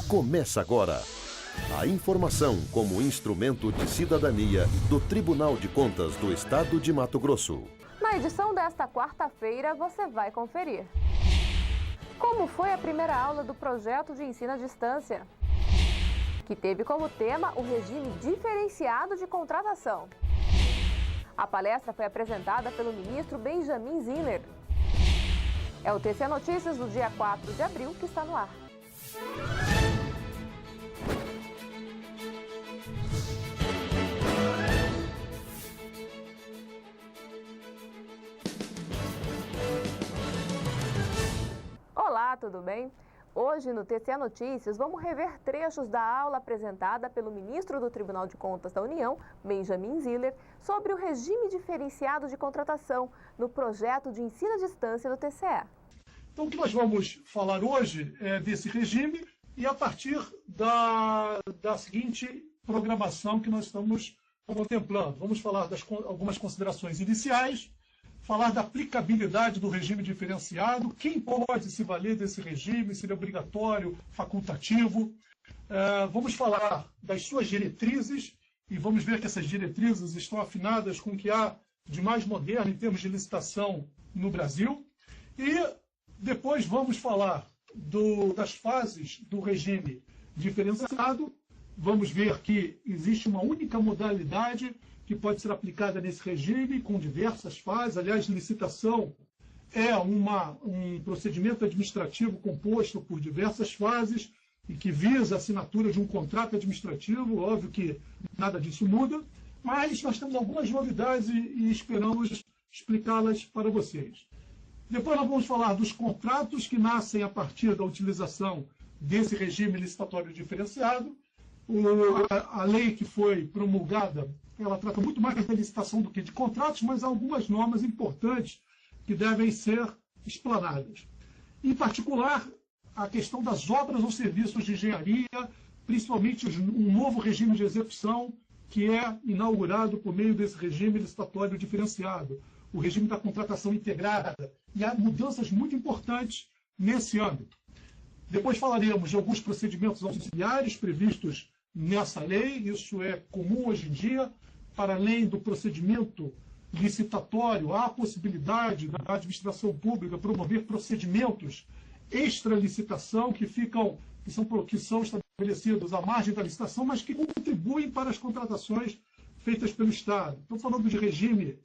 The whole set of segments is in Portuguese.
Começa agora. A informação como instrumento de cidadania do Tribunal de Contas do Estado de Mato Grosso. Na edição desta quarta-feira, você vai conferir. Como foi a primeira aula do projeto de ensino à distância? Que teve como tema o regime diferenciado de contratação. A palestra foi apresentada pelo ministro Benjamin Zinner. É o TC Notícias do dia 4 de abril que está no ar. Olá, tudo bem? Hoje no TC Notícias vamos rever trechos da aula apresentada pelo ministro do Tribunal de Contas da União, Benjamin Zinner, sobre o regime diferenciado de contratação no projeto de ensino à distância do TCE. Então, o que nós vamos falar hoje é desse regime e a partir da seguinte programação que nós estamos contemplando. Vamos falar algumas considerações iniciais, falar da aplicabilidade do regime diferenciado, quem pode se valer desse regime, se ele é obrigatório, facultativo. Vamos falar das suas diretrizes e vamos ver que essas diretrizes estão afinadas com o que há de mais moderno em termos de licitação no Brasil. E depois vamos falar das fases do regime diferenciado. Vamos ver que existe uma única modalidade que pode ser aplicada nesse regime, com diversas fases. Aliás, licitação é um procedimento administrativo composto por diversas fases e que visa a assinatura de um contrato administrativo. Óbvio que nada disso muda, mas nós temos algumas novidades e esperamos explicá-las para vocês. Depois nós vamos falar dos contratos que nascem a partir da utilização desse regime licitatório diferenciado. A lei que foi promulgada, ela trata muito mais da licitação do que de contratos, mas há algumas normas importantes que devem ser explanadas. Em particular, a questão das obras ou serviços de engenharia, principalmente um novo regime de execução que é inaugurado por meio desse regime licitatório diferenciado, o regime da contratação integrada, e há mudanças muito importantes nesse âmbito. Depois falaremos de alguns procedimentos auxiliares previstos nessa lei. Isso é comum hoje em dia. Para além do procedimento licitatório, há a possibilidade da administração pública promover procedimentos extra-licitação que são estabelecidos à margem da licitação, mas que contribuem para as contratações feitas pelo Estado. Estou falando de regime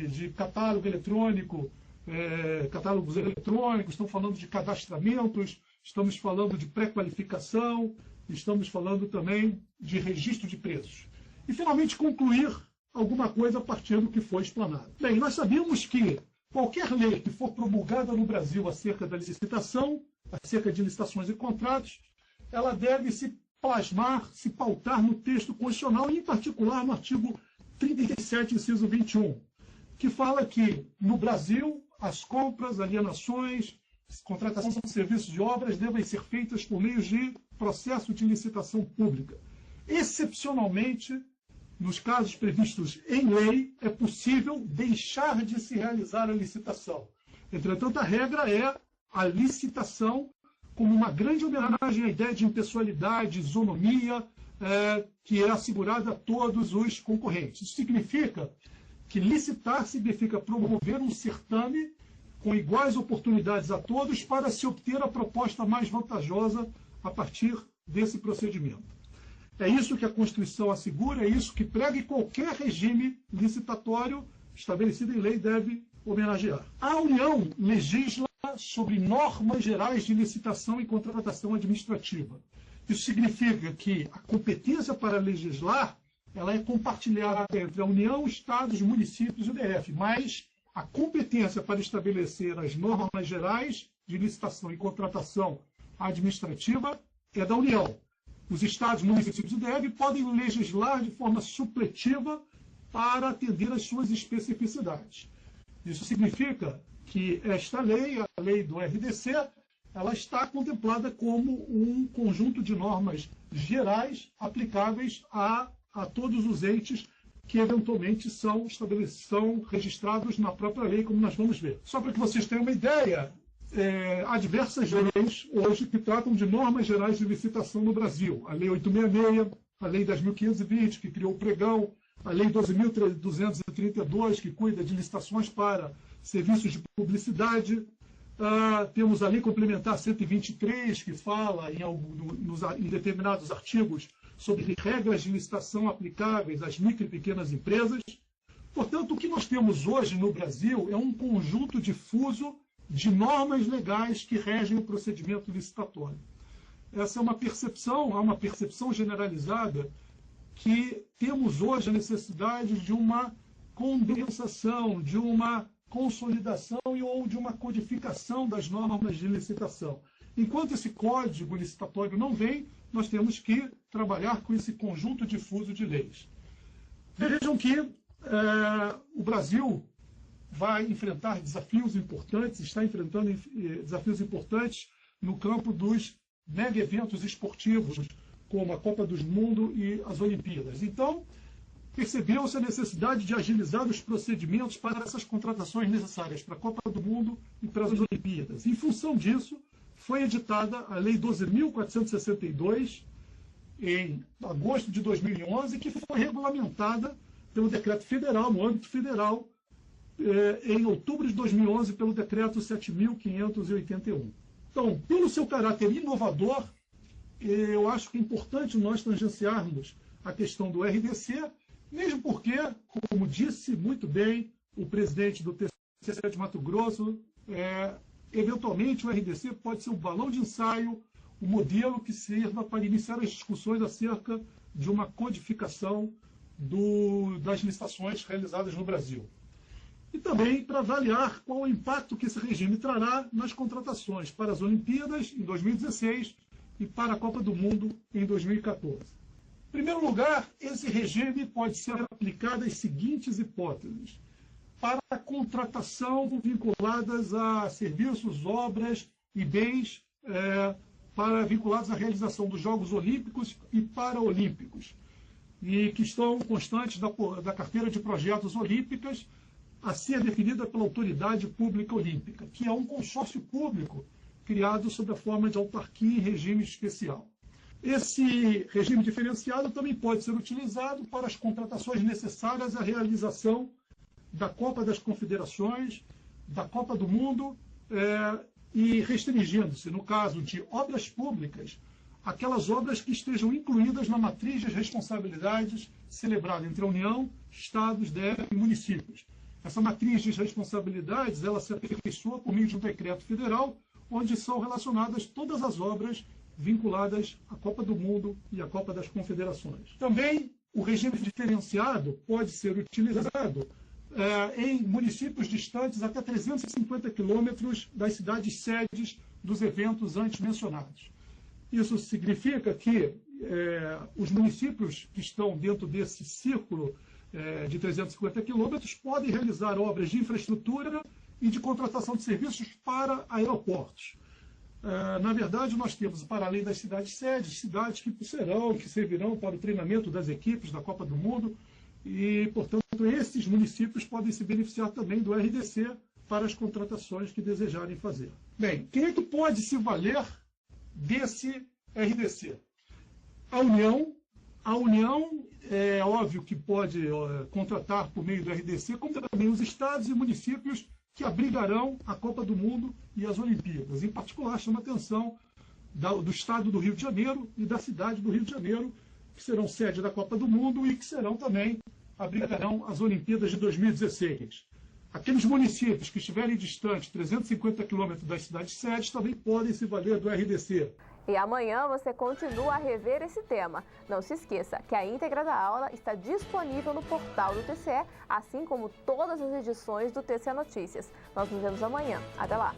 de catálogo eletrônico, catálogos eletrônicos, estamos falando de cadastramentos, estamos falando de pré-qualificação, estamos falando também de registro de preços. E, finalmente, concluir alguma coisa a partir do que foi explanado. Bem, nós sabemos que qualquer lei que for promulgada no Brasil acerca da licitação, acerca de licitações e contratos, ela deve se plasmar, se pautar no texto constitucional, e, em particular, no artigo 37, inciso 21, que fala que, no Brasil, as compras, alienações, contratação de serviços de obras devem ser feitas por meio de processo de licitação pública. Excepcionalmente, nos casos previstos em lei, é possível deixar de se realizar a licitação. Entretanto, a regra é a licitação como uma grande homenagem à ideia de impessoalidade, isonomia, que é assegurada a todos os concorrentes. Isso significa que licitar significa promover um certame com iguais oportunidades a todos para se obter a proposta mais vantajosa a partir desse procedimento. É isso que a Constituição assegura, é isso que prega, e qualquer regime licitatório estabelecido em lei deve homenagear. A União legisla sobre normas gerais de licitação e contratação administrativa. Isso significa que a competência para legislar ela é compartilhada entre a União, Estados, municípios e o DF, mas a competência para estabelecer as normas gerais de licitação e contratação administrativa é da União. Os Estados, municípios e o DF podem legislar de forma supletiva para atender às suas especificidades. Isso significa que esta lei, a lei do RDC, ela está contemplada como um conjunto de normas gerais aplicáveis a todos os entes que eventualmente são registrados na própria lei, como nós vamos ver. Só para que vocês tenham uma ideia, há diversas leis hoje que tratam de normas gerais de licitação no Brasil. A Lei 866, a Lei 10.520, que criou o pregão, a Lei 12.232, que cuida de licitações para serviços de publicidade. Temos a Lei Complementar 123, que fala em determinados artigos sobre regras de licitação aplicáveis às micro e pequenas empresas. Portanto, o que nós temos hoje no Brasil é um conjunto difuso de normas legais que regem o procedimento licitatório. Essa é uma percepção generalizada que temos hoje a necessidade de uma condensação, de uma consolidação ou de uma codificação das normas de licitação. Enquanto esse código licitatório não vem, nós temos que trabalhar com esse conjunto difuso de leis. Vejam que o Brasil vai enfrentar desafios importantes, está enfrentando desafios importantes no campo dos mega eventos esportivos, como a Copa do Mundo e as Olimpíadas. Então, percebeu-se a necessidade de agilizar os procedimentos para essas contratações necessárias para a Copa do Mundo e para as Olimpíadas. Em função disso, foi editada a Lei 12.462, em agosto de 2011, que foi regulamentada pelo Decreto Federal, no âmbito federal, em outubro de 2011, pelo Decreto 7.581. Então, pelo seu caráter inovador, eu acho que é importante nós tangenciarmos a questão do RDC, mesmo porque, como disse muito bem o presidente do TCE de Mato Grosso, eventualmente o RDC pode ser um balão de ensaio, um modelo que sirva para iniciar as discussões acerca de uma codificação das licitações realizadas no Brasil. E também para avaliar qual o impacto que esse regime trará nas contratações para as Olimpíadas em 2016 e para a Copa do Mundo em 2014. Em primeiro lugar, esse regime pode ser aplicado às seguintes hipóteses: para a contratação vinculadas a serviços, obras e bens vinculados à realização dos Jogos Olímpicos e Paraolímpicos, e que estão constantes da carteira de projetos olímpicas a ser definida pela Autoridade Pública Olímpica, que é um consórcio público criado sob a forma de autarquia em regime especial. Esse regime diferenciado também pode ser utilizado para as contratações necessárias à realização da Copa das Confederações, da Copa do Mundo, e restringindo-se, no caso de obras públicas, aquelas obras que estejam incluídas na matriz de responsabilidades celebrada entre a União, Estados, DF e municípios. Essa matriz de responsabilidades ela se aperfeiçoa por meio de um decreto federal, onde são relacionadas todas as obras vinculadas à Copa do Mundo e à Copa das Confederações. Também o regime diferenciado pode ser utilizado em municípios distantes até 350 quilômetros das cidades sedes dos eventos antes mencionados. Isso significa que os municípios que estão dentro desse círculo de 350 quilômetros podem realizar obras de infraestrutura e de contratação de serviços para aeroportos. Na verdade, nós temos, para além das cidades sedes, cidades que servirão para o treinamento das equipes da Copa do Mundo e, portanto, esses municípios podem se beneficiar também do RDC para as contratações que desejarem fazer. Bem, quem é que pode se valer desse RDC? A União. A União é óbvio que pode contratar por meio do RDC, como também os estados e municípios que abrigarão a Copa do Mundo e as Olimpíadas. Em particular, chama a atenção do estado do Rio de Janeiro e da cidade do Rio de Janeiro, que serão sede da Copa do Mundo e que abrigarão as Olimpíadas de 2016. Aqueles municípios que estiverem distantes, 350 quilômetros das cidades sedes, também podem se valer do RDC. E amanhã você continua a rever esse tema. Não se esqueça que a íntegra da aula está disponível no portal do TCE, assim como todas as edições do TCE Notícias. Nós nos vemos amanhã. Até lá!